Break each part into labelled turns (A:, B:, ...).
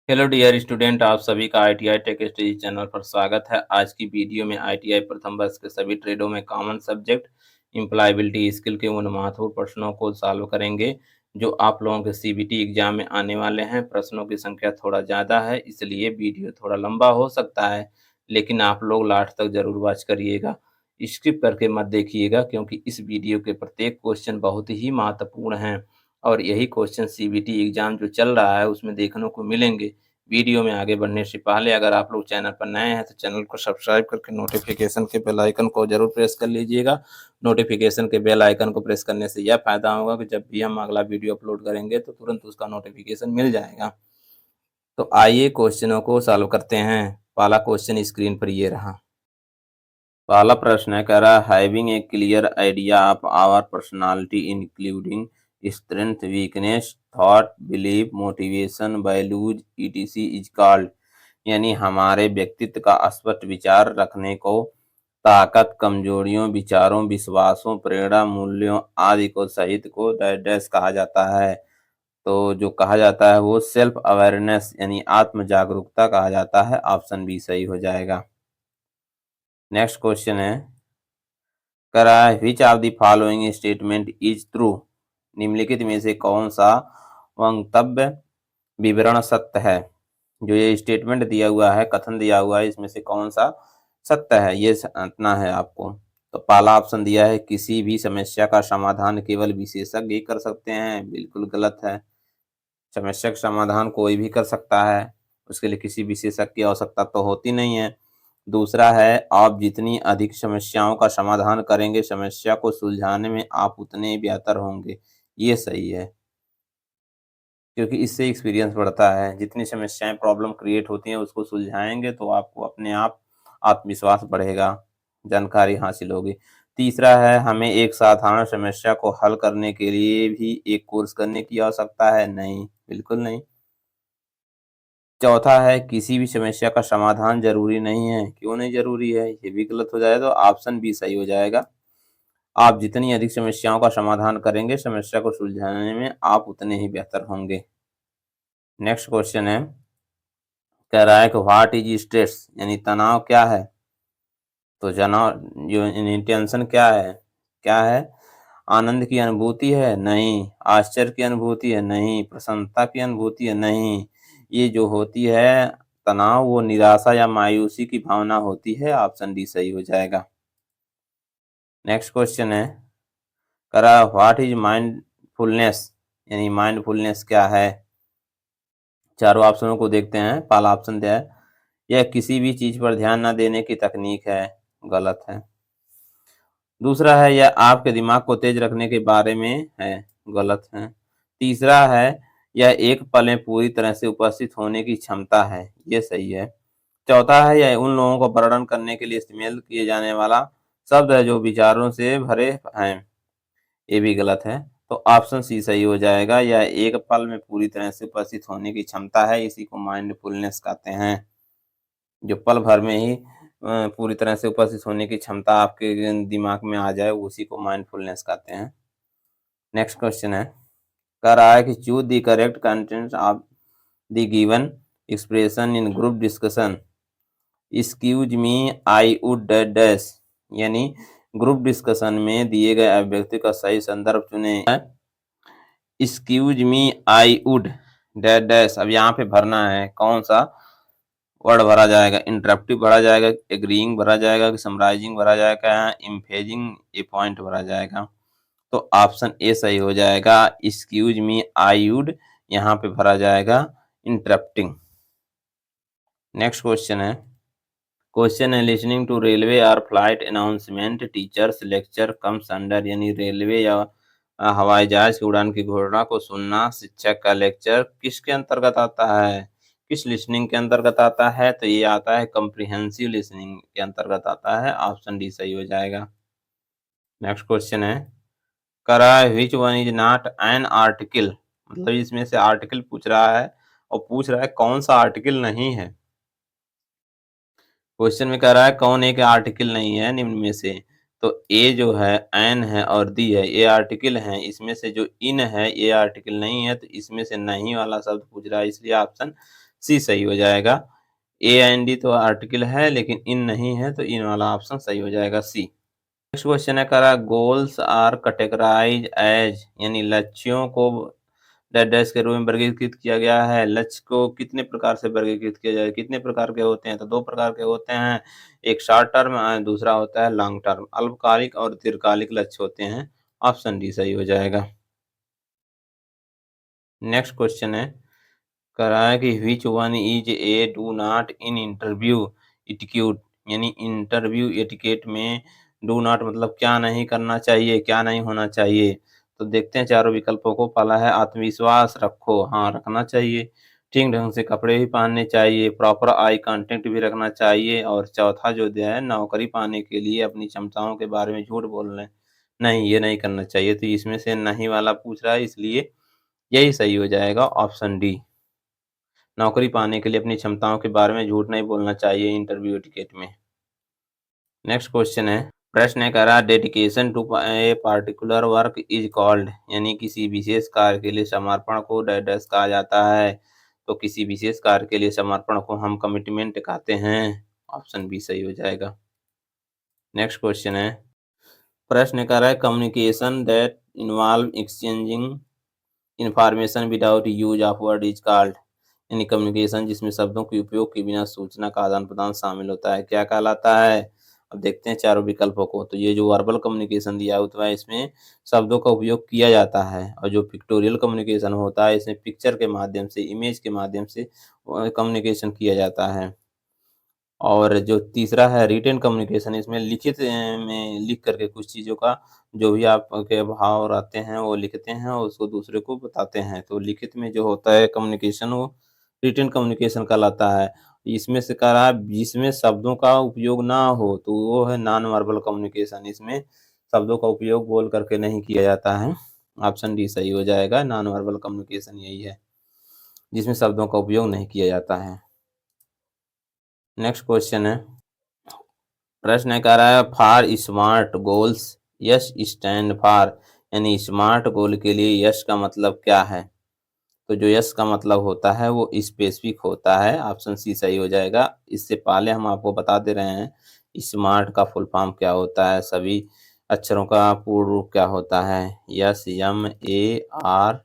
A: Hello dear student, आप सभी का आईटीआई टेक स्टडी चैनल पर स्वागत है। आज की वीडियो में आईटीआई प्रथम वर्ष के सभी ट्रेडों में कॉमन सब्जेक्ट एम्प्लॉयबिलिटी स्किल के उन महत्वपूर्ण प्रश्नों को सॉल्व करेंगे जो आप लोगों के सीबीटी एग्जाम में आने वाले हैं। प्रश्नों की संख्या थोड़ा ज़्यादा है, इसलिए वीडियो थोड़ा लंबा हो सकता है, लेकिन आप लोग लास्ट तक जरूर वॉच करिएगा। स्किप करके मत देखिएगा, क्योंकि इस वीडियो के प्रत्येक क्वेश्चन बहुत ही महत्वपूर्ण हैं और यही क्वेश्चन सीबीटी एग्जाम जो चल रहा है उसमें देखने को मिलेंगे। वीडियो में आगे बढ़ने से पहले अगर आप लोग चैनल पर नए हैं तो चैनल को सब्सक्राइब करके नोटिफिकेशन के बेल आइकन को जरूर प्रेस कर लीजिएगा। नोटिफिकेशन के बेल आइकन को प्रेस करने से यह फायदा होगा कि जब भी हम अगला वीडियो अपलोड करेंगे तो तुरंत उसका नोटिफिकेशन मिल जाएगा। तो आइए क्वेश्चनों को सॉल्व करते हैं। पहला क्वेश्चन स्क्रीन पर ये रहा। पहला प्रश्न है, कह रहा है having a clear idea of our personality including strength, weakness, thought, belief, motivation, values ETC is called. यानी हमारे व्यक्तित्व का स्पष्ट विचार रखने को ताकत, कमजोरियों, विचारों, विश्वासों, प्रेरणा, मूल्यों आदि को सहित को डैश कहा जाता है। तो जो कहा जाता है वो सेल्फ अवेयरनेस यानी आत्म जागरूकता कहा जाता है। ऑप्शन बी सही हो जाएगा। नेक्स्ट क्वेश्चन है, कह रहा है विच of the following statement is true. निम्नलिखित में से कौन सा वक्तव्य विवरण सत्य है। जो ये स्टेटमेंट दिया हुआ है, कथन दिया हुआ है, इसमें से कौन सा सत्य है, ये समझना है आपको। तो पहला ऑप्शन दिया है किसी भी समस्या का समाधान केवल विशेषज्ञ ही कर सकते हैं। बिल्कुल गलत है। समस्या का समाधान कोई भी कर सकता है, उसके लिए किसी विशेषज्ञ की आवश्यकता तो होती नहीं है। दूसरा है आप जितनी अधिक समस्याओं का समाधान करेंगे, समस्या को सुलझाने में आप उतने बेहतर होंगे। ये सही है, क्योंकि इससे एक्सपीरियंस बढ़ता है। जितनी समस्याएं प्रॉब्लम क्रिएट होती हैं उसको सुलझाएंगे तो आपको अपने आप आत्मविश्वास बढ़ेगा, जानकारी हासिल होगी। तीसरा है हमें एक साधारण समस्या को हल करने के लिए भी एक कोर्स करने की आवश्यकता है। नहीं, बिल्कुल नहीं। चौथा है किसी भी समस्या का समाधान जरूरी नहीं है। क्यों नहीं जरूरी है, ये भी गलत हो जाए तो ऑप्शन बी सही हो जाएगा। आप जितनी अधिक समस्याओं का समाधान करेंगे, समस्या को सुलझाने में आप उतने ही बेहतर होंगे। नेक्स्ट क्वेश्चन है, कह रहा है कि व्हाट इज स्ट्रेस यानी तनाव क्या है। तो तनाव जो टेंशन क्या है, क्या है। आनंद की अनुभूति है? नहीं। आश्चर्य की अनुभूति है? नहीं। प्रसन्नता की अनुभूति है? नहीं। ये जो होती है तनाव, वो निराशा या मायूसी की भावना होती है। ऑप्शन डी सही हो जाएगा। नेक्स्ट क्वेश्चन है, करा व्हाट इज माइंडफुलनेस यानी माइंडफुलनेस क्या है। चारों ऑप्शनों को देखते हैं। पहला ऑप्शन दिया है यह किसी भी चीज पर ध्यान न देने की तकनीक है। गलत है। दूसरा है यह आपके दिमाग को तेज रखने के बारे में है। गलत है। तीसरा है यह एक पल में पूरी तरह से उपस्थित होने की क्षमता है। ये सही है। चौथा है यह उन लोगों को वर्णन करने के लिए इस्तेमाल किए जाने वाला शब्द है जो विचारों से भरे हैं। ये भी गलत है। तो ऑप्शन सी सही हो जाएगा। यह एक पल में पूरी तरह से उपस्थित होने की क्षमता है, इसी को माइंडफुलनेस कहते हैं। जो पल भर में ही पूरी तरह से उपस्थित होने की क्षमता आपके दिमाग में आ जाए, उसी को माइंडफुलनेस कहते हैं। नेक्स्ट क्वेश्चन है, कह रहा है कि choose the correct content of the given expression in group discussion. Excuse me I would dash यानी ग्रुप डिस्कशन में दिए गए अभिव्यक्ति का सही संदर्भ चुने। Excuse me I would dash dash. अब यहाँ पे भरना है कौन सा वर्ड भरा जाएगा। इंटरप्टिव भरा जाएगा, एग्रीइंग भरा जाएगा, समराइजिंग भरा जाएगा, इम्फेजिंग ए पॉइंट भरा जाएगा। तो ऑप्शन ए सही हो जाएगा। एक्सक्यूज मी आई वुड यहाँ पे भरा जाएगा इंटरप्टिंग। नेक्स्ट क्वेश्चन है, क्वेश्चन है लिसनिंग टू रेलवे और flight announcement teachers lecture comes under यानी रेलवे या हवाई जहाज की उड़ान की घोषणा को सुनना शिक्षक का लेक्चर किसके अंतर्गत आता है, किस लिसनिंग के अंतर्गत आता है। तो ये आता है कम्प्रिहेंसिव लिसनिंग के अंतर्गत आता है। ऑप्शन डी सही हो जाएगा। नेक्स्ट क्वेश्चन है, करा which one is not an article. मतलब इसमें से आर्टिकल पूछ रहा है और पूछ रहा है कौन सा आर्टिकल नहीं है। क्वेश्चन में कह रहा है कौन एक आर्टिकल नहीं है निम्न में से। तो ए जो है, एन है और दी है, ये आर्टिकल है। इसमें से जो इन है ये आर्टिकल नहीं है, तो इसमें से नहीं वाला शब्द पूछ रहा है, इसलिए ऑप्शन सी सही हो जाएगा। ए एन डी तो आर्टिकल है लेकिन इन नहीं है, तो इन वाला ऑप्शन सही हो जाएगा सी। नेक्स्ट क्वेश्चन है करा गोल्स आर कैटेगराइज एज, यानी लक्ष्यों को डैश डैश के रूप में वर्गीकृत किया गया है। लक्ष्य को कितने प्रकार से वर्गीकृत किया जाए, कितने प्रकार के होते हैं, तो दो प्रकार के होते हैं। एक शॉर्ट टर्म, दूसरा होता है लॉन्ग टर्म। अल्पकालिक और दीर्घकालिक लक्ष्य होते हैं। ऑप्शन डी सही हो जाएगा। नेक्स्ट क्वेश्चन है करा है कि which one is a do not in interview etiquette, यानी इंटरव्यू एटिकेट में डू नॉट मतलब क्या नहीं करना चाहिए, क्या नहीं होना चाहिए। तो देखते हैं चारों विकल्पों को। पहला है आत्मविश्वास रखो, हाँ रखना चाहिए। ठीक ढंग से कपड़े भी पहनने चाहिए, प्रॉपर आई कांटेक्ट भी रखना चाहिए, और चौथा जो दिया है नौकरी पाने के लिए अपनी क्षमताओं के बारे में झूठ बोलना नहीं, ये नहीं करना चाहिए। तो इसमें से नहीं वाला पूछ रहा है, इसलिए यही सही हो जाएगा ऑप्शन डी। नौकरी पाने के लिए अपनी क्षमताओं के बारे में झूठ नहीं बोलना चाहिए इंटरव्यू एटिकेट में। नेक्स्ट क्वेश्चन है, प्रश्न है करा dedication to a particular work is called, यानी किसी विशेष कार्य के लिए समर्पण को डैश कहा जाता है। तो किसी विशेष कार्य के लिए समर्पण को हम कमिटमेंट कहते हैं। ऑप्शन बी सही हो जाएगा। नेक्स्ट क्वेश्चन है, प्रश्न कर रहा है communication that involve exchanging information without use of word is called, यानी कम्युनिकेशन जिसमें शब्दों के उपयोग के बिना सूचना का आदान प्रदान शामिल होता है, क्या कहलाता है। अब देखते हैं चारों विकल्पों को। तो ये जो वर्बल कम्युनिकेशन दिया होता है इसमें शब्दों का उपयोग किया जाता है, और जो पिक्टोरियल कम्युनिकेशन होता है इसमें पिक्चर के माध्यम से, इमेज के माध्यम से कम्युनिकेशन किया जाता है। और जो तीसरा है रिटेन कम्युनिकेशन, इसमें लिखित में लिख करके कुछ चीज़ों का जो भी आपके भाव रहते हैं वो लिखते हैं और उसको दूसरे को बताते हैं। तो लिखित में जो होता है कम्युनिकेशन वो रिटेन कम्युनिकेशन कहलाता है। इसमें से कह रहा है जिसमें शब्दों का उपयोग ना हो तो वो है नॉन वर्बल कम्युनिकेशन। इसमें शब्दों का उपयोग बोल करके नहीं किया जाता है। ऑप्शन डी सही हो जाएगा। नॉन वर्बल कम्युनिकेशन यही है जिसमें शब्दों का उपयोग नहीं किया जाता है। नेक्स्ट क्वेश्चन है, प्रश्न कह रहा है for smart goals yes stand for, यानी स्मार्ट गोल के लिए यस का मतलब क्या है। तो जो यस का मतलब होता है वो स्पेसिफिक होता है। ऑप्शन सी सही हो जाएगा। इससे पहले हम आपको बता दे रहे हैं स्मार्ट का फुल फॉर्म क्या होता है, सभी अक्षरों का पूर्ण रूप क्या होता है। S M A R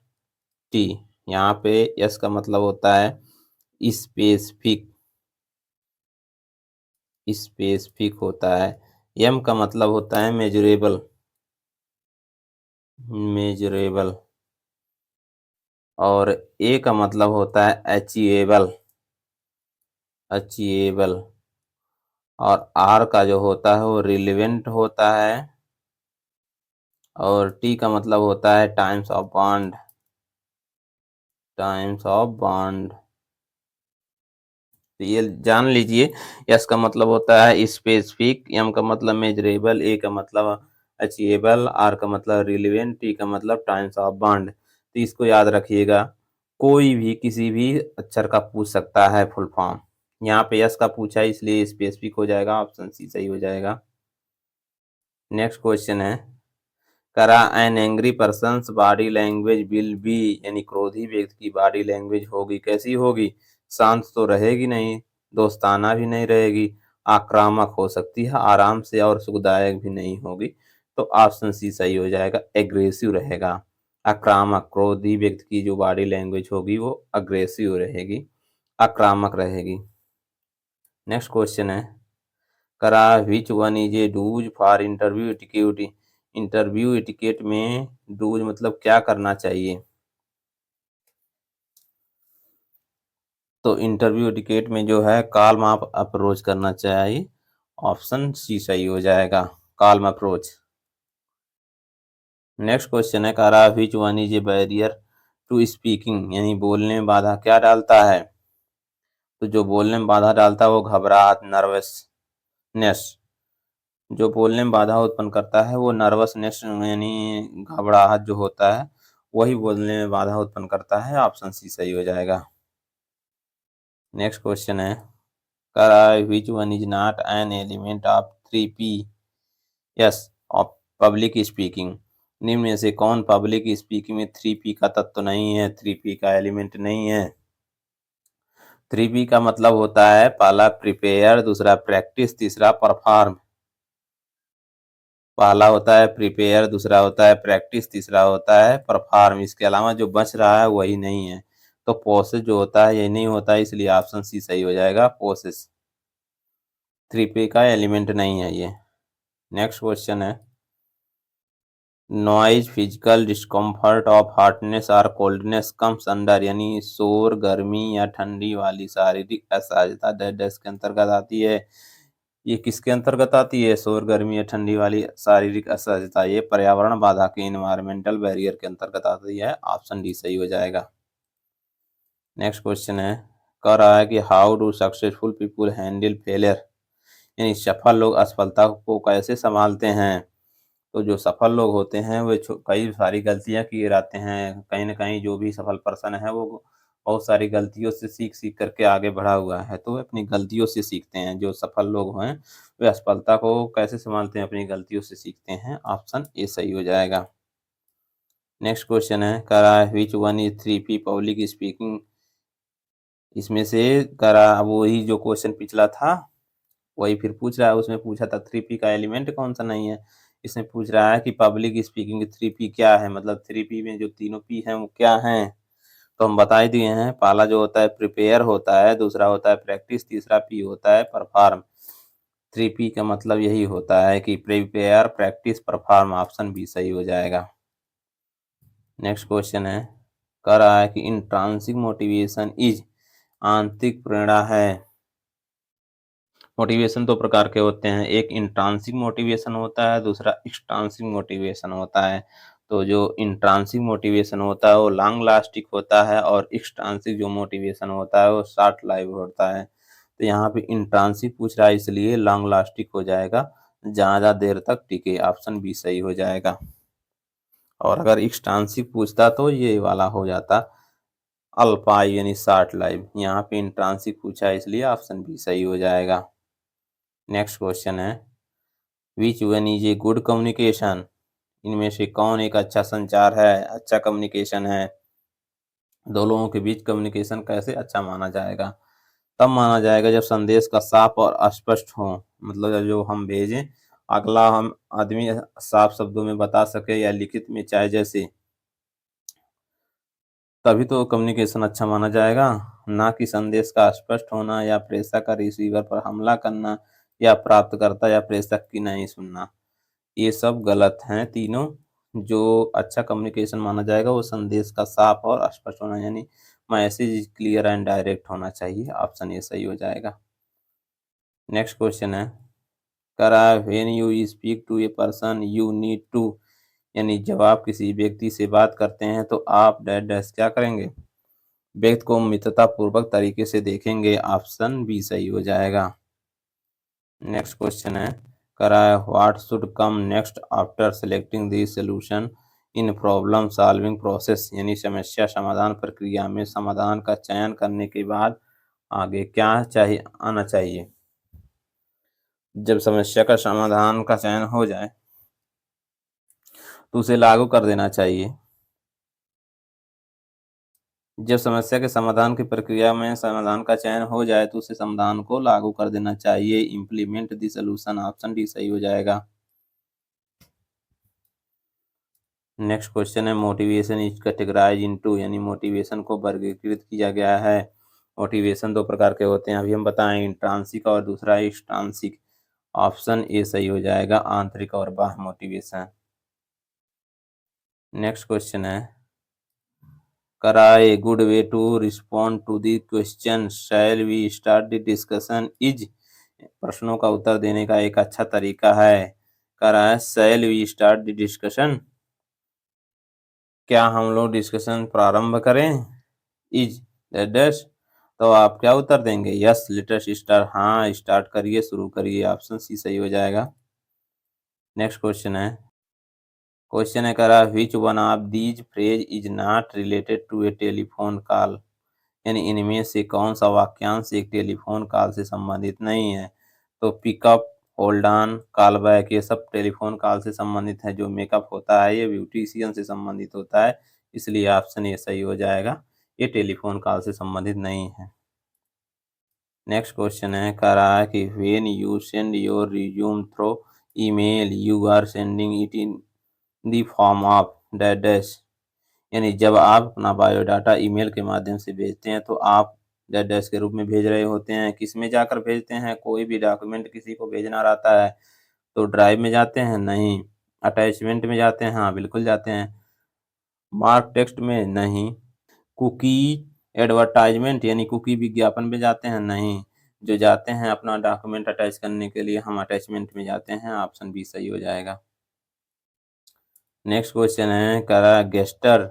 A: T, यहाँ पे यस का मतलब होता है स्पेसिफिक, स्पेसिफिक होता है। एम का मतलब होता है मेजरेबल, मेजरेबल। और ए का मतलब होता है अचीवेबल, अचीवेबल। और आर का जो होता है वो रिलेवेंट होता है। और टी का मतलब होता है times of bond, times of bond. तो ये जान लीजिए, एस का मतलब होता है स्पेसिफिक, एम का मतलब मेजरेबल, ए का मतलब अचीवेबल, आर का मतलब रिलेवेंट, टी का मतलब टाइम्स ऑफ बॉन्ड। तो इसको याद रखिएगा। कोई भी किसी भी अक्षर का पूछ सकता है फुल फॉर्म। यहाँ पे यस का पूछा है इसलिए स्पेसिफिक हो जाएगा। ऑप्शन सी सही हो जाएगा। नेक्स्ट क्वेश्चन है करा an angry persons body language will be, यानी क्रोधी व्यक्ति की बॉडी लैंग्वेज होगी कैसी होगी। शांत तो रहेगी नहीं, दोस्ताना भी नहीं रहेगी, आक्रामक हो सकती है आराम से, और सुखदायक भी नहीं होगी। तो ऑप्शन सी सही हो जाएगा, एग्रेसिव रहेगा। आक्रामक, क्रोधी व्यक्ति की जो बॉडी लैंग्वेज होगी वो अग्रेसिव रहेगी, आक्रामक रहेगी। नेक्स्ट क्वेश्चन है करा which one is a do's for interview etiquette, interview etiquette में डूज मतलब क्या करना चाहिए। तो इंटरव्यू एटिकेट में जो है काल्म आप अप्रोच करना चाहिए। ऑप्शन सी सही हो जाएगा, काल्म अप्रोच। नेक्स्ट क्वेश्चन है करा which one is a barrier to speaking, यानी बोलने में बाधा क्या डालता है। तो जो बोलने में बाधा डालता है वो घबराहट, नर्वसनेस। जो बोलने में बाधा उत्पन्न करता है वो नर्वसनेस यानी घबराहट जो होता है वही बोलने में बाधा उत्पन्न करता है। ऑप्शन सी सही हो जाएगा। नेक्स्ट क्वेश्चन है करा which one is not an element of 3P yes of public speaking, निम्न में से कौन पब्लिक स्पीकिंग में 3P का तत्व नहीं है, 3P का एलिमेंट नहीं है। 3P का मतलब होता है पहला प्रिपेयर, दूसरा प्रैक्टिस, तीसरा परफॉर्म। पहला होता है प्रिपेयर, दूसरा होता है प्रैक्टिस, तीसरा होता है परफॉर्म। इसके अलावा जो बच रहा है वही नहीं है। तो प्रोसेस जो होता है यही नहीं होता है, इसलिए ऑप्शन सी सही हो जाएगा, प्रोसेस। 3P का एलिमेंट नहीं है ये। नेक्स्ट क्वेश्चन है, noise physical discomfort of hotness और कोल्डनेस कम्स अंडर, यानी शोर, गर्मी या ठंडी वाली शारीरिक असहजता डैश डैश के अंतर्गत आती है। ये किसके अंतर्गत आती है? शोर, गर्मी या ठंडी वाली शारीरिक असहजता। ये पर्यावरण बाधा के इन्वायरमेंटल बैरियर के अंतर्गत आती है। ऑप्शन डी सही हो जाएगा। नेक्स्ट क्वेश्चन है, कह रहा है कि how do successful people handle failure, यानी सफल लोग असफलता को कैसे संभालते हैं। तो जो सफल लोग होते हैं वे कई सारी गलतियां किए रहते हैं। कहीं ना कहीं जो भी सफल पर्सन है वो बहुत सारी गलतियों से सीख सीख करके आगे बढ़ा हुआ है, तो वे अपनी गलतियों से सीखते हैं। जो सफल लोग हैं वे असफलता को कैसे संभालते हैं? अपनी गलतियों से सीखते हैं। ऑप्शन ए सही हो जाएगा। नेक्स्ट क्वेश्चन है, कह रहा है which one is 3P public speaking. इसमें से कह रहा है वही जो क्वेश्चन पिछला था वही फिर पूछ रहा है। उसमें पूछा था 3P का एलिमेंट कौन सा नहीं है। इसमें पूछ रहा है कि पब्लिक स्पीकिंग 3P क्या है, मतलब 3P में जो तीनों P हैं वो क्या हैं। तो हम बता ही दिए हैं, पहला जो होता है प्रिपेयर होता है, दूसरा होता है प्रैक्टिस, तीसरा P होता है परफॉर्म। 3P का मतलब यही होता है कि prepare, practice, perform. Option B सही हो जाएगा। नेक्स्ट क्वेश्चन है, कह रहा है कि इंट्रांसिक मोटिवेशन इज, आंतरिक प्रेरणा है। मोटिवेशन दो प्रकार के होते हैं, एक इंट्रांसिक मोटिवेशन होता है, दूसरा एक्सट्रांसिक मोटिवेशन होता है। तो जो इंट्रांसिक मोटिवेशन होता है वो लॉन्ग लास्टिक होता है, और एक्सट्रांसिक जो मोटिवेशन होता है वो शॉर्ट लाइव होता है। तो यहाँ पे इंट्रांसिक पूछ रहा है इसलिए लॉन्ग लास्टिक हो जाएगा, ज़्यादा देर तक टिके। ऑप्शन बी सही हो जाएगा। और अगर एक्सट्रांसिक पूछता तो ये वाला हो जाता अल्पायु यानी शॉर्ट लाइव। यहाँ पे इंट्रांसिक पूछा है इसलिए ऑप्शन बी सही हो जाएगा। नेक्स्ट क्वेश्चन है, which one is a good communication, इनमें से कौन एक अच्छा संचार है, अच्छा कम्युनिकेशन है। दो लोगों के बीच कम्युनिकेशन कैसे अच्छा माना जाएगा? तब माना जाएगा जब संदेश का साफ और स्पष्ट हो, मतलब जो हम भेजें अगला हम आदमी साफ शब्दों में बता सके या लिखित में चाहे जैसे, तभी तो कम्युनिकेशन अच्छा माना जाएगा। ना कि संदेश का स्पष्ट होना या प्रेषक का रिसीवर पर हमला करना या प्राप्तकर्ता या प्रेषक की नहीं सुनना, ये सब गलत हैं तीनों। जो अच्छा कम्युनिकेशन माना जाएगा वो संदेश का साफ और स्पष्ट होना, यानी मैसेज क्लियर एंड डायरेक्ट होना चाहिए। ऑप्शन ए सही हो जाएगा। नेक्स्ट क्वेश्चन है, कह रहा है when you speak to a person you need to, यानी जब आप किसी व्यक्ति से बात करते हैं तो आप डैश डैश क्या करेंगे? व्यक्ति को मित्रता पूर्वक तरीके से देखेंगे। ऑप्शन बी सही हो जाएगा। नेक्स्ट क्वेश्चन है, करा है what should come next after selecting the solution in problem solving process, यानी समस्या समाधान प्रक्रिया में समाधान का चयन करने के बाद आगे क्या चाहिए आना चाहिए। जब समस्या का समाधान का चयन हो जाए तो उसे लागू कर देना चाहिए। जब समस्या के समाधान की प्रक्रिया में समाधान का चयन हो जाए तो उसे समाधान को लागू कर देना चाहिए। Implement the solution. Option D सही हो जाएगा। नेक्स्ट क्वेश्चन है, मोटिवेशन इज कैटेगराइज इनटू, यानी मोटिवेशन को वर्गीकृत किया गया है। मोटिवेशन दो प्रकार के होते हैं, अभी हम बताएं, इंट्रांसिक और दूसरा एक्सट्रांसिक। ऑप्शन ए सही हो जाएगा, आंतरिक और बाह्य मोटिवेशन। नेक्स्ट क्वेश्चन है, कराए good way to respond to the question shall we start the discussion is, प्रश्नों का उत्तर देने का एक अच्छा तरीका है। कराए shall we start the discussion, क्या हम लोग डिस्कशन प्रारंभ करें। इज डैश, तो आप क्या उत्तर देंगे? यस लेटेस्ट स्टार्ट, हाँ स्टार्ट करिए, शुरू करिए। ऑप्शन सी सही हो जाएगा। नेक्स्ट क्वेश्चन है, क्वेश्चन है करा which one of these phrase is not related to a telephone call, यानी इनमें से कौन सा वाक्यांश एक टेलीफोन कॉल से संबंधित नहीं है। तो pickup, hold on, call back, ये सब टेलीफोन कॉल से संबंधित है। जो मेकअप होता है ये ब्यूटिशियन से संबंधित होता है, इसलिए ऑप्शन ये सही हो जाएगा। ये टेलीफोन कॉल से संबंधित नहीं है। नेक्स्ट क्वेश्चन है, कह रहा है कि when you send your resume through email you are sending it in the form of dash dash, यानी जब आप अपना बायोडाटा ईमेल के माध्यम से भेजते हैं तो आप डैश डैश के रूप में भेज रहे होते हैं। किस में जाकर भेजते हैं? कोई भी डॉक्यूमेंट किसी को भेजना रहता है तो ड्राइव में जाते हैं? नहीं। अटैचमेंट में जाते हैं? हाँ बिल्कुल जाते हैं। मार्क टेक्स्ट में? नहीं। कुकी एडवर्टाइजमेंट यानी कुकी विज्ञापन में जाते हैं? नहीं। जो जाते हैं अपना डॉक्यूमेंट अटैच करने के लिए, हम अटैचमेंट में जाते हैं। ऑप्शन बी सही हो जाएगा। नेक्स्ट क्वेश्चन है, कह रहा है gesture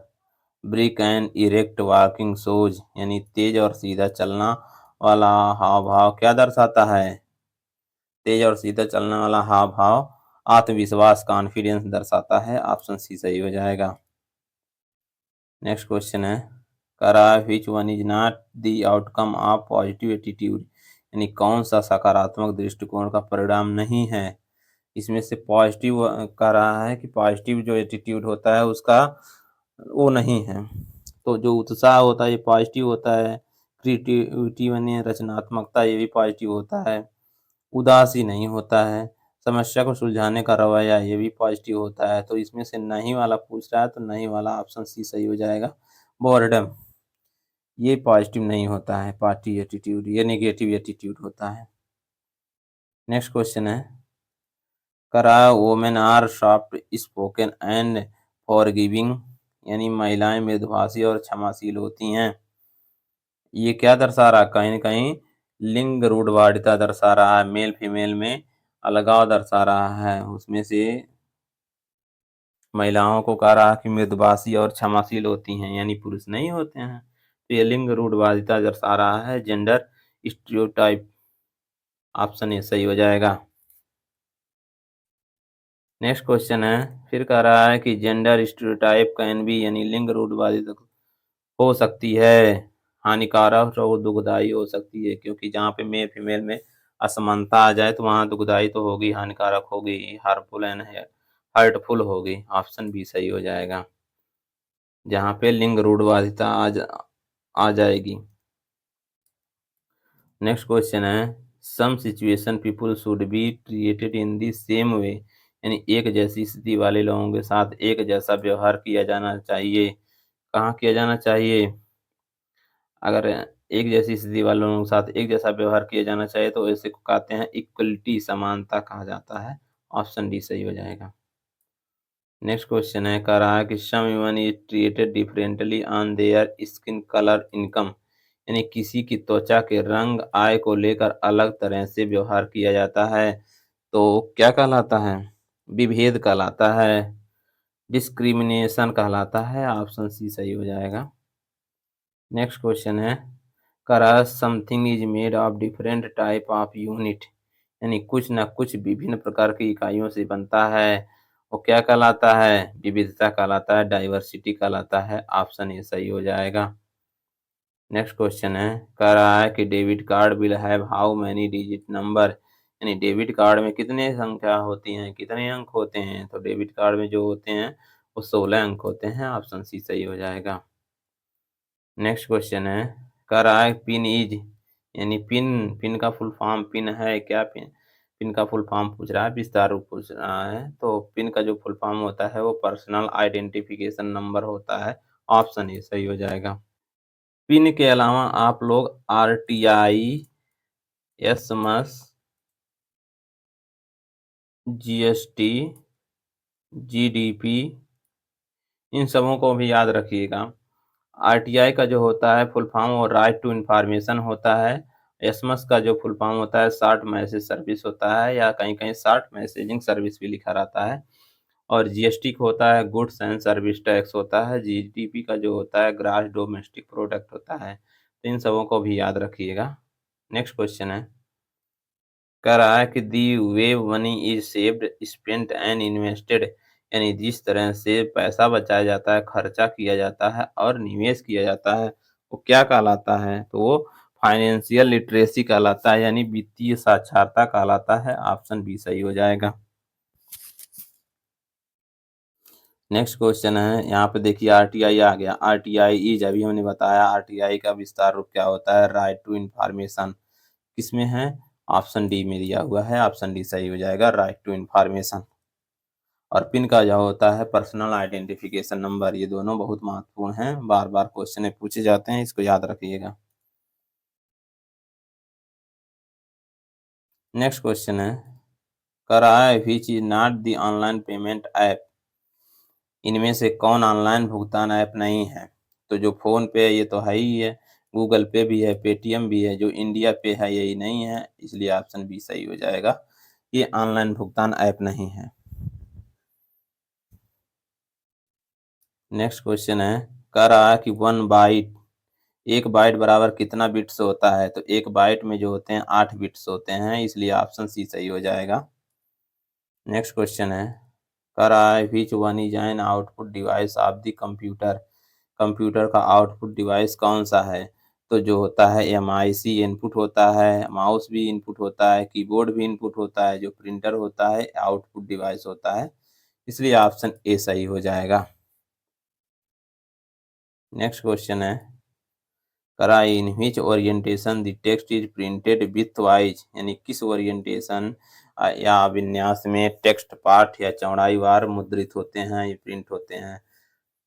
A: brick and erect walking shows, यानी तेज और सीधा चलना वाला हाव भाव क्या दर्शाता है? तेज और सीधा चलने वाला हाव भाव आत्मविश्वास कॉन्फिडेंस दर्शाता है। ऑप्शन सी सही हो जाएगा। नेक्स्ट क्वेश्चन है, करा which one is not the outcome of positive attitude, यानी कौन सा सकारात्मक दृष्टिकोण का परिणाम नहीं है? इसमें से पॉजिटिव कह रहा है कि पॉजिटिव जो एटीट्यूड होता है उसका वो नहीं है। तो जो उत्साह होता है ये पॉजिटिव होता है, क्रिएटिविटी यानी रचनात्मकता ये भी पॉजिटिव होता है, उदासी नहीं होता है, समस्या को सुलझाने का रवैया ये भी पॉजिटिव होता है। तो इसमें से नहीं वाला पूछ रहा है तो नहीं वाला ऑप्शन सी सही हो जाएगा। बोर्डम ये पॉजिटिव नहीं होता है, पॉजिटिव एटीट्यूड ये नेगेटिव एटीट्यूड होता है। नेक्स्ट क्वेश्चन है, करा women are soft spoken and forgiving, यानी महिलाएं मृदुभाषी और क्षमाशील होती हैं। ये क्या दर्शा रहा है? कहीं न कहीं लिंग रूढ़वादिता दर्शा रहा है, मेल फीमेल में अलगाव दर्शा रहा है। उसमें से महिलाओं को कह रहा है कि मृदुभाषी और क्षमाशील होती हैं, यानी पुरुष नहीं होते हैं। तो ये लिंग रूढ़वादिता दर्शा रहा है, जेंडर स्टीरियोटाइप। ऑप्शन ए सही हो जाएगा। नेक्स्ट क्वेश्चन है, फिर कह रहा है कि जेंडर स्टीरियोटाइप कैन बी, यानी लिंग रूढ़वादिता हो सकती है, हानिकारक और दुखदाई हो सकती है, क्योंकि जहाँ पे मेल फीमेल में असमानता आ जाए तो वहाँ दुखदाई तो होगी, हानिकारक होगी, हार्मफुल एंड हर्टफुल होगी। ऑप्शन बी सही हो जाएगा, जहाँ पे लिंग रूढ़वादिता आ जाएगी। नेक्स्ट क्वेश्चन है, some situation people should be treated in the same way, यानी एक जैसी स्थिति वाले लोगों के साथ एक जैसा व्यवहार किया जाना चाहिए। कहाँ किया जाना चाहिए? अगर एक जैसी स्थिति वाले लोगों के साथ एक जैसा व्यवहार किया जाना चाहिए तो इसे को कहते हैं इक्वलिटी, समानता कहा जाता है। ऑप्शन डी सही हो जाएगा। नेक्स्ट क्वेश्चन है, कह रहा है कि some human is treated differently on their skin colour income, यानी किसी की त्वचा के रंग आय को लेकर अलग तरह से व्यवहार किया जाता है। तो क्या कहलाता है? विभेद कहलाता है, डिस्क्रिमिनेशन कहलाता है। ऑप्शन सी सही हो जाएगा। नेक्स्ट क्वेश्चन है, करा something is made of different type of unit, यानी कुछ न कुछ विभिन्न प्रकार की इकाइयों से बनता है। वो क्या कहलाता है? विविधता कहलाता है, डाइवर्सिटी कहलाता है। ऑप्शन ए सही हो जाएगा। नेक्स्ट क्वेश्चन है, कह रहा है कि debit card will have how many digit number, यानी डेबिट कार्ड में कितने संख्या होती हैं, कितने अंक होते हैं? तो डेबिट कार्ड में जो होते हैं वो 16 अंक होते हैं। ऑप्शन सी सही हो जाएगा। नेक्स्ट क्वेश्चन है, कह रहा है पिन इज, यानी पिन, पिन का फुल फॉर्म पिन है क्या? पिन, पिन का फुल फॉर्म पूछ रहा है, विस्तार रूप पूछ रहा है। तो पिन का जो फुल फॉर्म होता है वो पर्सनल आइडेंटिफिकेशन नंबर होता है। ऑप्शन ए सही हो जाएगा। पिन के अलावा आप लोग RTI, SMS, GST, GDP in सबों को भी याद रखिएगा। आरटीआई का जो होता है फुल फॉर्म वो राइट टू इंफॉर्मेशन होता है। एसएमएस का जो फुल फॉर्म होता है शॉर्ट मैसेज सर्विस होता है, या कहीं कहीं शॉर्ट मैसेजिंग सर्विस भी लिखा रहता है। और जीएसटी का होता है गुड्स एंड सर्विस टैक्स होता है। जीडीपी का जो होता है ग्रॉस डोमेस्टिक प्रोडक्ट होता है। तो इन सबों को भी याद रखिएगा। नेक्स्ट क्वेश्चन है, कह रहा है कि the way money is saved spent and invested, यानी जिस तरह से पैसा बचाया जाता है, खर्चा किया जाता है और निवेश किया जाता है वो क्या कहलाता है? तो वो फाइनेंशियल लिटरेसी कहलाता है, यानी वित्तीय साक्षरता कहलाता है। ऑप्शन बी सही हो जाएगा। नेक्स्ट क्वेश्चन है, यहाँ पे देखिए आरटीआई आ गया। आरटीआई इज, अभी हमने बताया आरटीआई का विस्तार रूप क्या होता है, राइट टू इंफॉर्मेशन। किसमें है? ऑप्शन डी में दिया हुआ है, ऑप्शन डी सही हो जाएगा, राइट टू इंफॉर्मेशन। और पिन का जो होता है पर्सनल आइडेंटिफिकेशन नंबर, ये दोनों बहुत महत्वपूर्ण हैं, बार बार क्वेश्चन में पूछे जाते हैं, इसको याद रखिएगा। नेक्स्ट क्वेश्चन है, कर रहा है which is not the online payment app, इनमें से कौन ऑनलाइन भुगतान ऐप नहीं है? तो जो फोन पे है ये तो है ही है, गूगल पे भी है, पेटीएम भी है, जो इंडिया पे है यही नहीं है, इसलिए ऑप्शन बी सही हो जाएगा, ये ऑनलाइन भुगतान ऐप नहीं है। नेक्स्ट क्वेश्चन है, कह रहा है कि 1 बाइट, 1 बाइट बराबर कितना बिट्स होता है? तो 1 बाइट में जो होते हैं 8 बिट्स होते हैं, इसलिए ऑप्शन सी सही हो जाएगा। नेक्स्ट क्वेश्चन है, कह रहा है which one is an output device of the computer, computer का आउटपुट डिवाइस कौन सा है? तो जो होता है MIC इनपुट होता है, माउस भी इनपुट होता है, कीबोर्ड भी इनपुट होता है, जो प्रिंटर होता है आउटपुट डिवाइस होता है, इसलिए ऑप्शन ए सही हो जाएगा। नेक्स्ट क्वेश्चन है, करा in which orientation the text is printed width wise, यानी किस ओरिएंटेशन या विन्यास में टेक्स्ट पाठ या चौड़ाई वार मुद्रित होते हैं, ये प्रिंट होते हैं?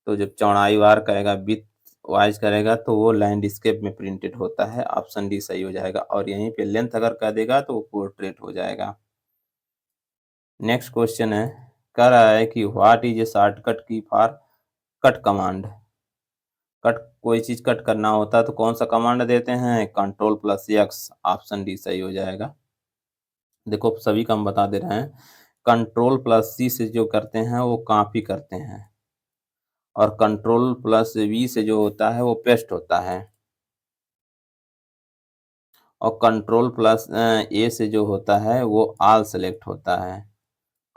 A: तो जब चौड़ाई वार करेगा, विथ वाइज करेगा, तो वो लैंडस्केप में प्रिंटेड होता है, ऑप्शन डी सही हो जाएगा। और यहीं पे लेंथ अगर कह देगा तो वो पोर्ट्रेट हो जाएगा। नेक्स्ट क्वेश्चन है, कह रहा है कि व्हाट इज ए शॉर्टकट की फॉर कट कमांड, कट कोई चीज कट करना होता है तो कौन सा कमांड देते हैं? Ctrl+X, ऑप्शन डी सही हो जाएगा। देखो सभी का हम बता दे रहे हैं, Ctrl+C से जो करते हैं वो कॉपी करते हैं, और Ctrl+V से जो होता है वो पेस्ट होता है, और Ctrl+A से जो होता है वो ऑल सेलेक्ट होता है,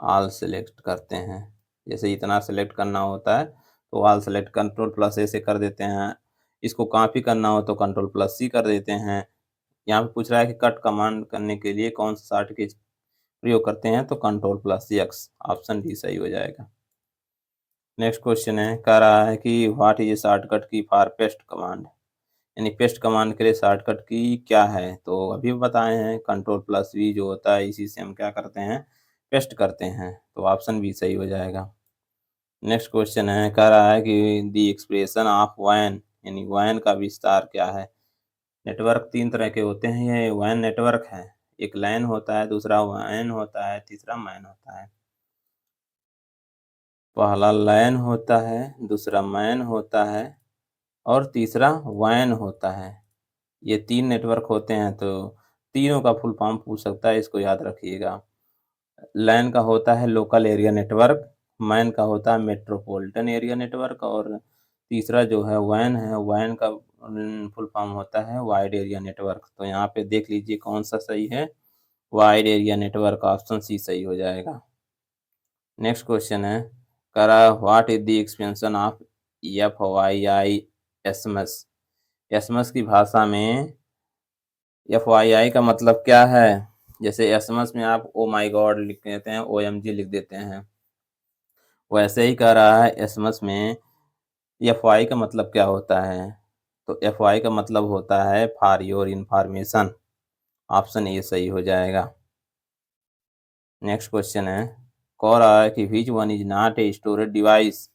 A: ऑल सेलेक्ट करते हैं। जैसे इतना सेलेक्ट करना होता है तो ऑल सेलेक्ट Ctrl+A से कर देते हैं, इसको कॉपी करना हो तो Ctrl+C कर देते हैं। यहाँ पे पूछ रहा है कि कट कमांड करने के लिए कौन सा शॉर्टकट प्रयोग करते हैं, तो Ctrl+X, ऑप्शन डी सही हो जाएगा। नेक्स्ट क्वेश्चन है, कह रहा है कि व्हाट इज ए शॉर्टकट की फॉर पेस्ट कमांड, यानी पेस्ट कमांड के लिए शॉर्टकट की क्या है? तो अभी बताए हैं Ctrl+V जो होता है, इसी से हम क्या करते हैं? पेस्ट करते हैं, तो ऑप्शन बी सही हो जाएगा। नेक्स्ट क्वेश्चन है, कह रहा है कि द एक्सप्रेशन ऑफ वैन, यानी वैन का विस्तार क्या है? नेटवर्क 3 तरह के होते हैं, ये वैन नेटवर्क है, एक लैन होता है, दूसरा वैन होता है, तीसरा मैन होता है। पहला लैन होता है, दूसरा मैन होता है, और तीसरा वैन होता है। ये 3 नेटवर्क होते हैं, तो तीनों का फुल फॉर्म पूछ सकता है, इसको याद रखिएगा। लैन का होता है लोकल एरिया नेटवर्क, मैन का होता है मेट्रोपॉलिटन एरिया नेटवर्क, और तीसरा जो है वैन है, वैन का फुल फॉर्म होता है वाइड एरिया नेटवर्क। तो यहाँ पे देख लीजिए कौन सा सही है, wide area network, option C सही हो जाएगा। नेक्स्ट क्वेश्चन है, करा what is the expansion of FYI SMS, SMS की भाषा में FYI का मतलब क्या है? जैसे एसएमएस में आप ओ माई गॉड लिख देते हैं, OMG लिख देते हैं, वैसे ही कह रहा है एसएमएस में FY का मतलब क्या होता है? तो FY का मतलब होता है for your information, option A सही हो जाएगा। नेक्स्ट क्वेश्चन है, कह रहा है कि which one is not a storage device,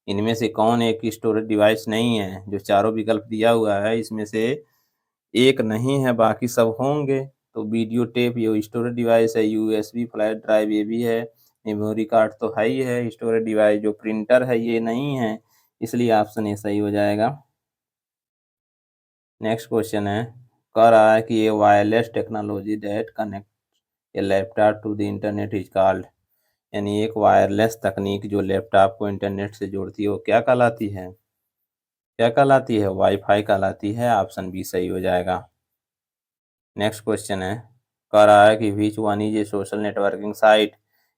A: इनमें से कौन एक स्टोरेज डिवाइस नहीं है? जो चारों विकल्प दिया हुआ है इसमें से एक नहीं है, बाकी सब होंगे। तो वीडियो टेप ये स्टोरेज डिवाइस है, USB फ्लैश ड्राइव ये भी है, मेमोरी कार्ड तो है ही है स्टोरेज डिवाइस, जो प्रिंटर है ये नहीं है, इसलिए ऑप्शन ए सही हो जाएगा। नेक्स्ट क्वेश्चन है, कह रहा है कि ये wireless technology that connect a laptop to the internet is called, यानी एक वायरलेस तकनीक जो लैपटॉप को इंटरनेट से जोड़ती है वो क्या कहलाती है? क्या कहलाती है? वाईफाई कहलाती है, ऑप्शन बी सही हो जाएगा। नेक्स्ट क्वेश्चन है, कह रहा है कि which one is A social networking site,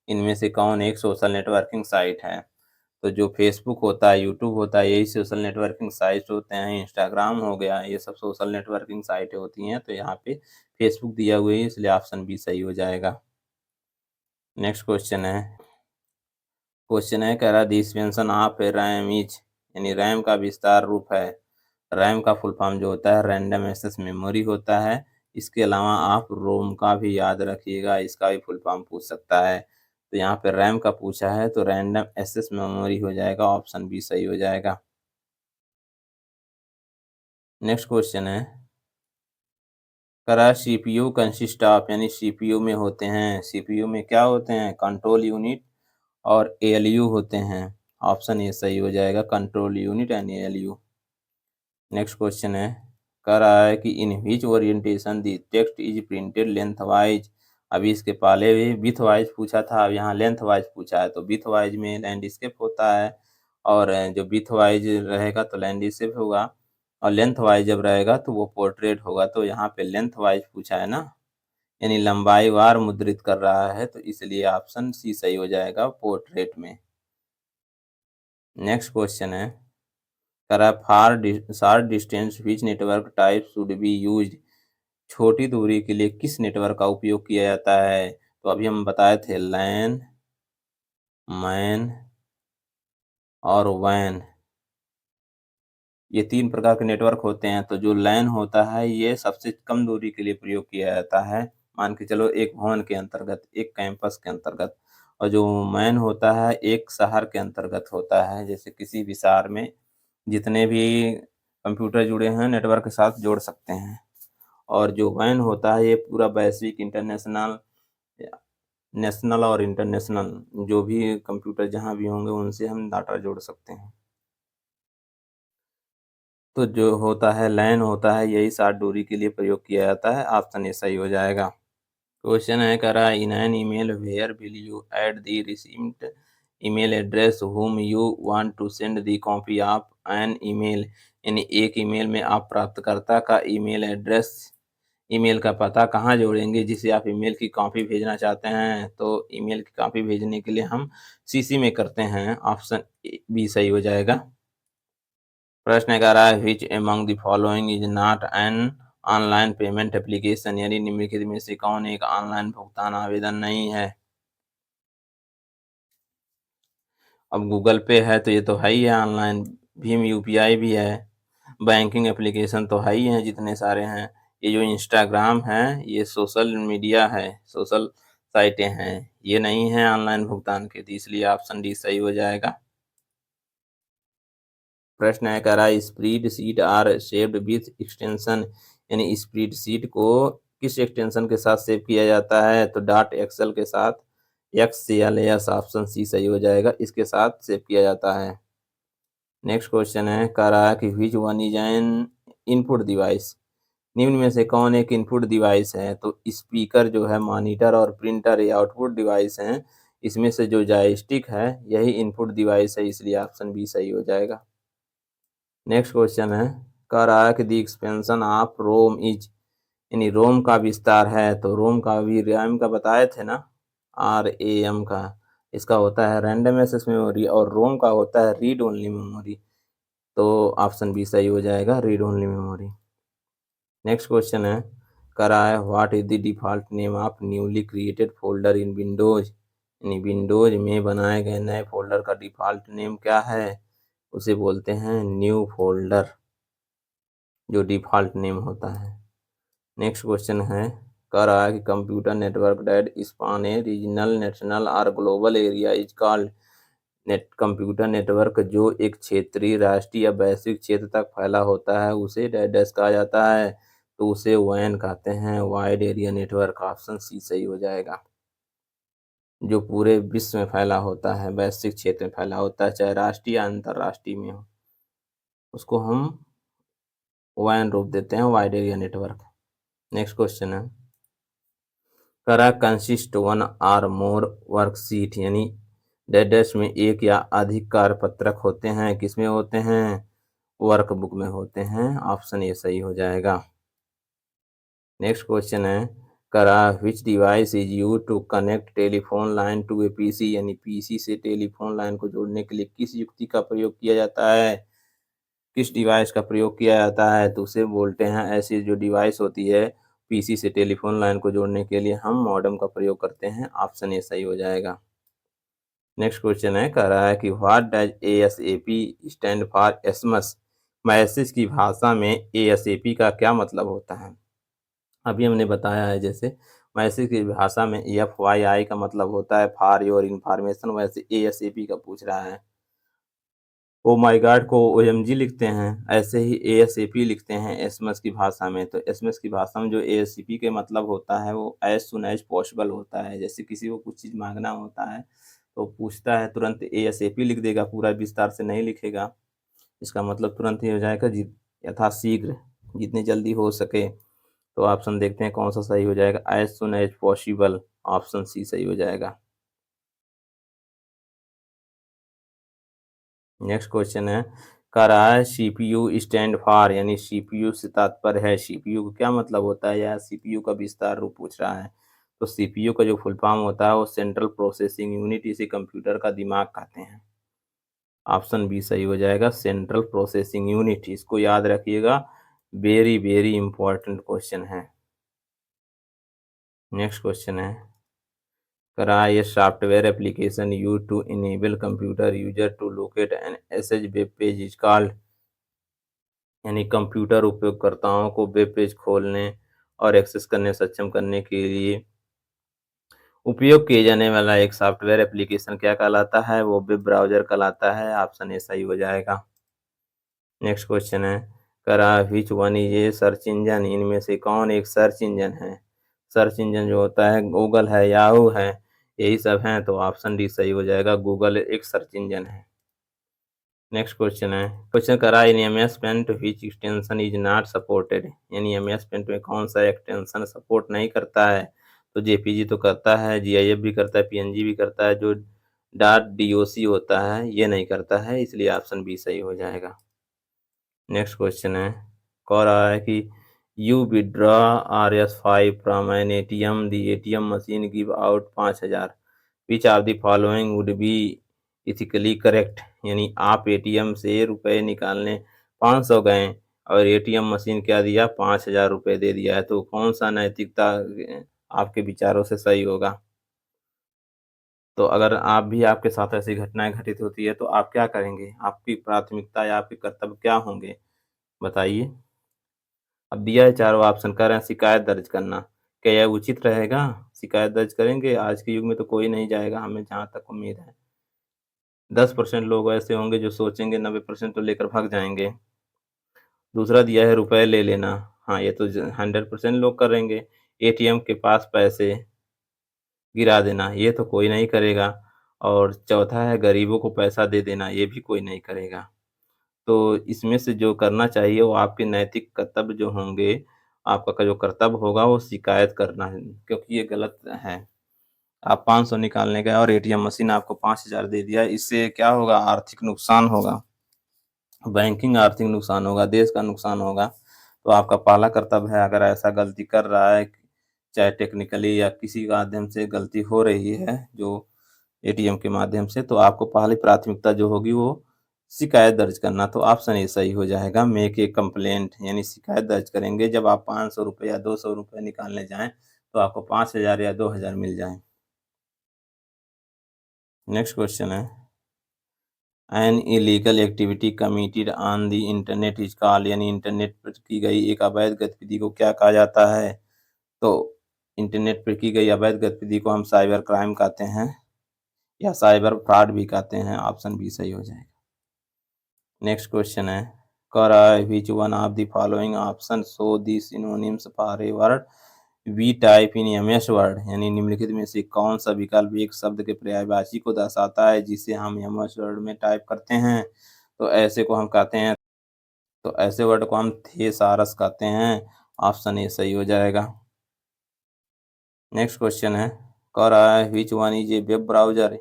A: इनमें से कौन एक सोशल नेटवर्किंग साइट है? तो जो फेसबुक होता है, यूट्यूब होता है, यही सोशल नेटवर्किंग साइट होते हैं, इंस्टाग्राम हो गया, ये सब सोशल नेटवर्किंग साइटें होती हैं। तो यहाँ पे फेसबुक दिया हुआ है, इसलिए ऑप्शन बी सही हो जाएगा। नेक्स्ट क्वेश्चन है, कह रहा है डिस्पेंसन ऑफ रैम इज, यानी रैम का विस्तार रूप है, रैम का फुल फॉर्म जो होता है रैंडम एक्सेस मेमोरी होता है, इसके अलावा आप रोम का भी याद रखिएगा, इसका भी फुल फॉर्म पूछ सकता है। तो यहाँ पे रैम का पूछा है तो रैंडम एक्सेस मेमोरी हो जाएगा, ऑप्शन बी सही हो जाएगा। नेक्स्ट क्वेश्चन है, करा सीपीयू कंसिस्ट ऑफ, यानी सीपीयू में होते हैं, सीपीयू में क्या होते हैं, कंट्रोल यूनिट और एएलयू होते हैं। ऑप्शन ए सही हो जाएगा, control unit and ALU. Next question है, कह रहा है कि in which orientation the text is printed length wise. अभी इसके पहले भी विथ वाइज पूछा था, अब यहाँ लेंथ वाइज पूछा है। तो विथ वाइज में लैंडस्केप होता है, और जो विथ वाइज रहेगा तो लैंडस्केप होगा, और लेंथ वाइज जब रहेगा तो वो पोर्ट्रेट होगा। तो यहाँ पे लेंथ वाइज पूछा है ना, यानी लंबाई वार मुद्रित कर रहा है, तो इसलिए ऑप्शन सी सही हो जाएगा, पोर्ट्रेट में। नेक्स्ट क्वेश्चन है, करा for short distance which network type should be used. छोटी दूरी के लिए किस नेटवर्क का उपयोग किया जाता है। तो अभी हम बताए थे लैन, मैन और वैन, ये 3 प्रकार के नेटवर्क होते हैं। तो जो लैन होता है ये सबसे कम दूरी के लिए प्रयोग किया जाता है, मान के चलो एक भवन के अंतर्गत, एक कैंपस के अंतर्गत। और जो मैन होता है एक शहर के अंतर्गत होता है, जैसे किसी भी शहर में जितने भी कंप्यूटर जुड़े हैं नेटवर्क के साथ जोड़ सकते हैं। और जो वैन होता है ये पूरा वैश्विक, इंटरनेशनल, नेशनल और इंटरनेशनल जो भी कंप्यूटर जहाँ भी होंगे उनसे हम डाटा जोड़ सकते हैं। तो जो होता है लैन होता है यही शॉर्ट दूरी के लिए प्रयोग किया जाता है, ऑप्शन ए सही हो जाएगा। क्वेश्चन है, कह रहा है in an email where will you add the received email address whom you want to send the copy of an email। यानी एक ईमेल में आप प्राप्तकर्ता का ईमेल एड्रेस, ईमेल का पता कहाँ जोड़ेंगे जिसे आप ईमेल की कॉपी भेजना चाहते हैं। तो ईमेल की कॉपी भेजने के लिए हम सीसी में करते हैं, ऑप्शन बी सही हो जाएगा। प्रश्न कह रहा है which among the following is not an online payment application, यानी निम्नलिखित में से कौन एक ऑनलाइन भुगतान आवेदन नहीं है। अब गूगल पे है तो ये तो है ही है ऑनलाइन, भीम यूपीआई भी है, बैंकिंग एप्लीकेशन तो है ही हैं, जितने सारे हैं। ये जो इंस्टाग्राम है ये सोशल मीडिया है, सोशल साइटें हैं, ये नहीं है ऑनलाइन भुगतान के, तो इसलिए ऑप्शन डी सही हो जाएगा। प्रश्न है, कह रहा है spreadsheet are saved with extension, यानी स्प्रेड शीट को किस एक्सटेंशन के साथ सेव किया जाता है। तो डॉट एक्सेल के साथ, XCLS, ऑप्शन सी सही हो जाएगा, इसके साथ सेव किया जाता है। नेक्स्ट क्वेश्चन है, कह रहा है कि which one is an input device. निम्न में से कौन एक इनपुट डिवाइस है। तो स्पीकर जो है, मॉनिटर और प्रिंटर ये आउटपुट डिवाइस हैं, इसमें से जो जॉयस्टिक है यही इनपुट डिवाइस है, इसलिए ऑप्शन बी सही हो जाएगा। नेक्स्ट क्वेश्चन है, कह रहा है कि दी एक्सपेंशन ऑफ रोम इज, यानी रोम का विस्तार है। तो रोम का भी रैम का बताए थे ना, RAM का, इसका होता है रैंडम एक्सेस मेमोरी, और रोम का होता है रीड ओनली मेमोरी। तो ऑप्शन बी सही हो जाएगा, read only memory. Next question है, कह रहा है what is the default name of newly created folder in Windows, यानी विंडोज में बनाए गए नए फोल्डर का डिफॉल्ट नेम क्या है। उसे बोलते हैं न्यू फोल्डर, जो डिफॉल्ट नेम होता है। नेक्स्ट क्वेश्चन है, कह रहा है कि computer network that span a regional, national और global area is called. Computer network जो एक क्षेत्रीय, राष्ट्रीय या वैश्विक क्षेत्र तक फैला होता है उसे डैश कहा जाता है, तो उसे वैन कहते हैं, wide area network, option C सही हो जाएगा। जो पूरे विश्व में फैला होता है, वैश्विक क्षेत्र में फैला होता है, चाहे राष्ट्रीय या अंतर्राष्ट्रीय में हो, उसको हम वैन रूप देते हैं, wide area network. Next question है, करा consist one or more worksheet, यानी डैश में एक या अधिक कार्यपत्रक होते हैं, किसमें होते हैं, वर्कबुक में होते हैं, ऑप्शन ए सही हो जाएगा। नेक्स्ट क्वेश्चन है, करा which device is use to connect telephone line to a PC, यानी पीसी से टेलीफोन लाइन को जोड़ने के लिए किस युक्ति का प्रयोग किया जाता है, किस डिवाइस का प्रयोग किया जाता है। तो उसे बोलते हैं, ऐसी जो डिवाइस होती है पीसी से टेलीफोन लाइन को जोड़ने के लिए हम मॉडेम का प्रयोग करते हैं, ऑप्शन ए सही हो जाएगा। नेक्स्ट क्वेश्चन है, कह रहा है कि what does ASAP stand for SMS, message की भाषा में ASAP का क्या मतलब होता है। अभी हमने बताया है जैसे मैसेज की भाषा में FYI का मतलब होता है फॉर योर इन्फॉर्मेशन, वैसे ASAP का पूछ रहा है। ओ माय गॉड को OMG लिखते हैं, ऐसे ही ASAP लिखते हैं एसएमएस की भाषा में। तो एसएमएस की भाषा में जो ASAP के मतलब होता है वो एज़ सून एज़ पॉसिबल होता है। जैसे किसी को कुछ चीज़ माँगना होता है तो पूछता है तुरंत ASAP लिख देगा, पूरा विस्तार से नहीं लिखेगा। इसका मतलब तुरंत ही हो जाएगा यथाशीघ्र, जितनी जल्दी हो सके। तो ऑप्शन देखते हैं कौन सा सही हो जाएगा, as soon as possible, option C सही हो जाएगा। नेक्स्ट क्वेश्चन है, कह रहा है CPU स्टैंड फॉर, यानी CPU से तात्पर्य है, CPU का क्या मतलब होता है या CPU का विस्तार रूप पूछ रहा है। तो CPU का जो फुल फॉर्म होता है वो सेंट्रल प्रोसेसिंग यूनिट, इसे कंप्यूटर का दिमाग कहते हैं। ऑप्शन बी सही हो जाएगा, सेंट्रल प्रोसेसिंग यूनिट। इसको याद रखिएगा, वेरी वेरी इंपॉर्टेंट क्वेश्चन है। नेक्स्ट क्वेश्चन है, करा ये software application use to enable computer user to locate an SH web page is called, यानी कंप्यूटर उपयोगकर्ताओं को वेब पेज खोलने और एक्सेस करने सक्षम करने के लिए उपयोग किए जाने वाला एक सॉफ्टवेयर एप्लीकेशन क्या कहलाता है, वो वेब ब्राउज़र कहलाता है। ऑप्शन ए सही हो जाएगा। नेक्स्ट क्वेश्चन है, करा which one is A search engine, इनमें से कौन एक सर्च इंजन है। सर्च इंजन जो होता है गूगल है, याहू है, यही सब हैं। तो ऑप्शन डी सही हो जाएगा, गूगल एक सर्च इंजन है। नेक्स्ट क्वेश्चन है, क्वेश्चन करा in MS paint which extension is not supported, यानी एमएस पेंट में कौन सा एक्सटेंशन सपोर्ट नहीं करता है। तो जेपीजी तो करता है, जीआईएफ भी करता है, पीएनजी भी करता है, जो डॉट डीओसी होता है ये नहीं करता है, इसलिए ऑप्शन बी सही हो जाएगा। नेक्स्ट क्वेश्चन है, कह रहा है कि you withdraw RS5 from an ATM, the ATM machine give out 5000, which of the following would be ethically correct, यानी आप ATM से रुपए निकालने 500 गए और ATM मशीन क्या दिया, 5000 रुपये दे दिया है, तो कौन सा नैतिकता आपके विचारों से सही होगा। तो अगर आप भी, आपके साथ ऐसी घटनाएं घटित होती है तो आप क्या करेंगे, आपकी प्राथमिकता या आपके कर्तव्य क्या होंगे, बताइए। अब दिया है चारों ऑप्शन, कह रहे हैं शिकायत दर्ज करना, क्या यह उचित रहेगा। शिकायत दर्ज करेंगे, आज के युग में तो कोई नहीं जाएगा, हमें जहाँ तक उम्मीद है। 10% लोग ऐसे होंगे जो सोचेंगे, 90% तो लेकर भाग जाएंगे। दूसरा दिया है रुपए ले लेना, हाँ ये तो 100% लोग करेंगे। ATM के पास पैसे गिरा देना, ये तो कोई नहीं करेगा। और चौथा है गरीबों को पैसा दे देना, ये भी कोई नहीं करेगा। तो इसमें से जो करना चाहिए वो आपके नैतिक कर्तव्य जो होंगे, आपका जो कर्तव्य होगा वो शिकायत करना है, क्योंकि ये गलत है। आप 500 निकालने गए और ATM मशीन आपको 5000 दे दिया, इससे क्या होगा, आर्थिक नुकसान होगा, बैंकिंग आर्थिक नुकसान होगा, देश का नुकसान होगा। तो आपका पहला कर्तव्य है, अगर ऐसा गलती कर रहा है, चाहे टेक्निकली या किसी माध्यम से गलती हो रही है जो ATM के माध्यम से, तो आपको पहली प्राथमिकता जो होगी वो शिकायत दर्ज करना। तो ऑप्शन ए सही हो जाएगा, मेक ए कंप्लेंट, यानी शिकायत दर्ज करेंगे जब आप 500 रुपये या 200 रुपये निकालने जाएं तो आपको 5000 या 2000 मिल जाएं। नेक्स्ट क्वेश्चन है, an illegal activity committed on the internet is called, यानी इंटरनेट पर की गई एक अवैध गतिविधि को क्या कहा जाता है। तो इंटरनेट पर की गई अवैध गतिविधि को हम साइबर क्राइम कहते हैं या साइबर फ्रॉड भी कहते हैं। ऑप्शन बी सही हो जाएगा। नेक्स्ट क्वेश्चन है, कह रहा है which one of the following option show the synonyms for a word we type in MS word, यानी निम्नलिखित में से कौन सा विकल्प एक शब्द के पर्यायवाची को दर्शाता है जिसे हम एमएस वर्ड में टाइप करते हैं। तो ऐसे को हम कहते हैं, तो ऐसे वर्ड को हम थेसारस कहते हैं। ऑप्शन ए सही हो जाएगा। नेक्स्ट क्वेश्चन है, कह रहा है which one is A web browser,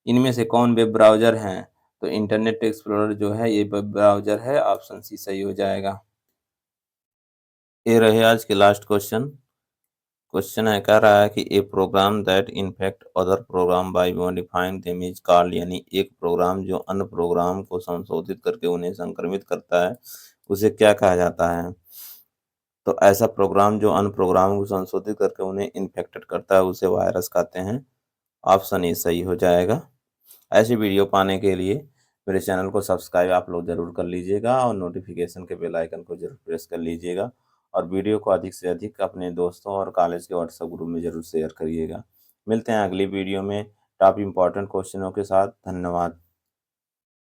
A: इनमें से कौन वेब ब्राउजर है। तो इंटरनेट एक्सप्लोरर जो है ये वेब ब्राउजर है। ऑप्शन सी सही हो जाएगा। ये रहे आज के लास्ट क्वेश्चन। क्वेश्चन है, कह रहा है कि a program that infect other program by modifying them is called, यानी एक प्रोग्राम जो अन्य प्रोग्राम को संशोधित करके उन्हें संक्रमित करता है उसे क्या कहा जाता है। तो ऐसा प्रोग्राम जो अन्य प्रोग्राम को संशोधित करके उन्हें इन्फेक्टेड करता है उसे वायरस कहते हैं। ऑप्शन ए सही हो जाएगा। ऐसी वीडियो पाने के लिए मेरे चैनल को सब्सक्राइब आप लोग ज़रूर कर लीजिएगा और नोटिफिकेशन के बेल आइकन को ज़रूर प्रेस कर लीजिएगा। और वीडियो को अधिक से अधिक अपने दोस्तों और कॉलेज के व्हाट्सएप ग्रुप में ज़रूर शेयर करिएगा। मिलते हैं अगली वीडियो में टॉप इम्पोर्टेंट क्वेश्चनों के साथ। धन्यवाद।